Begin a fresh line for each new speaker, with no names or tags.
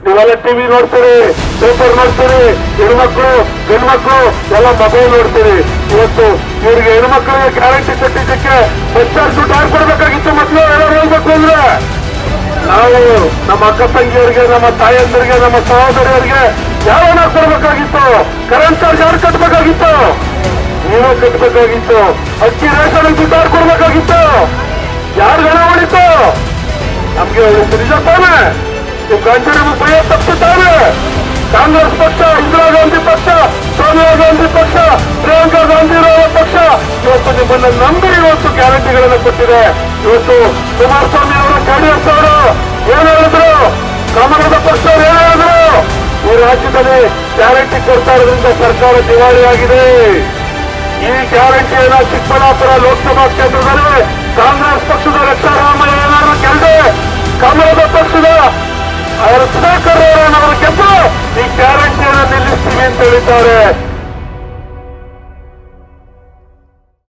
ನೀವೆಲ್ಲ ಟಿವಿ ನೋಡ್ತೀರಿ, ಪೇಪರ್ ನೋಡ್ತೀರಿ, ಹೆಣ್ಮಕ್ಳು ಗಂಡ್ಮಕ್ಳು ಎಲ್ಲ ಮೊಬೈಲ್ ನೋಡ್ತೀರಿ. ಇವತ್ತು ಇವ್ರಿಗೆ ಹೆಣ್ಮಕ್ಳಿಗೆ ಗ್ಯಾರಂಟಿ ಕೊಟ್ಟಿದ್ದಕ್ಕೆ ಹೆಚ್ಚಾಗಿ ದುಡ್ಡು ಯಾರು ಕೊಡ್ಬೇಕಾಗಿತ್ತು? ಮಕ್ಕಳು ಎಲ್ಲ ಹೋಗ್ಬೇಕು ಅಂದ್ರೆ ನಾವು ನಮ್ಮ ಅಕ್ಕ ತಂಗಿಯರಿಗೆ, ನಮ್ಮ ತಾಯಂದರಿಗೆ, ನಮ್ಮ ಸಹೋದರಿಯರಿಗೆ ಯಾರನ್ನ ಕೊಡ್ಬೇಕಾಗಿತ್ತು? ಕರೆಂಟ್ ಚಾರ್ಜ್ ಯಾರು ಕಟ್ಬೇಕಾಗಿತ್ತು? ನೀವೇ ಕಟ್ಬೇಕಾಗಿತ್ತು. ಅಕ್ಕಿ ರೇಷನ್ ದುಡ್ಡು ಯಾರು ಕೊಡ್ಬೇಕಾಗಿತ್ತು? ಯಾರು ಹಣ ಹೊಡಿತು? ನಮ್ಗೆ ನಿಜ ತಾನೆ? ನೀವು ಗಂಟೆಗೂ ಭಯ ತಪ್ಪು ತಾನೆ? ಕಾಂಗ್ರೆಸ್ ಪಕ್ಷ, ಇಂದಿರಾ ಗಾಂಧಿ ಪಕ್ಷ, ಸೋನಿಯಾ ಗಾಂಧಿ ಪಕ್ಷ, ಪ್ರಿಯಾಂಕಾ ಗಾಂಧಿ ಅವರ ಪಕ್ಷ ಇವತ್ತು ನಿಮ್ಮನ್ನ ನಂಬಿ ಇವತ್ತು ಗ್ಯಾರಂಟಿಗಳನ್ನು ಕೊಟ್ಟಿದೆ. ಇವತ್ತು ಕುಮಾರಸ್ವಾಮಿ ಅವರು, ಜೆಡಿಎಸ್ ಅವರು ಏನ್ ಹೇಳಿದ್ರು? ಕಮಲದ ಪಕ್ಷ ಏನ್ ಹೇಳಿದ್ರು? ಈ ರಾಜ್ಯದಲ್ಲಿ ಗ್ಯಾರಂಟಿ ಕೊಡ್ತಾ ಇರೋದ್ರಿಂದ ಸರ್ಕಾರ ದಿವಾಳಿಯಾಗಿದೆ. ಈ ಗ್ಯಾರಂಟಿಯನ್ನ ಚಿಕ್ಕಬಳ್ಳಾಪುರ ಲೋಕಸಭಾ ಕ್ಷೇತ್ರದಲ್ಲಿ ಕಾಂಗ್ರೆಸ್ ಪಕ್ಷದ ರಕ್ಷಾರಾಮಯ್ಯ ಏನಾದ್ರು ಗೆಲ್ದೆ, ಕಮಲದ ಪಕ್ಷದ ಸುಧಾಕರ್ ಅವರನ್ನು ಗೆದ್ದು ಈ ಗ್ಯಾರಂಟಿಯನ್ನು ನಿಲ್ಲಿಸ್ತೀವಿ ಅಂತ ಹೇಳಿದ್ದಾರೆ.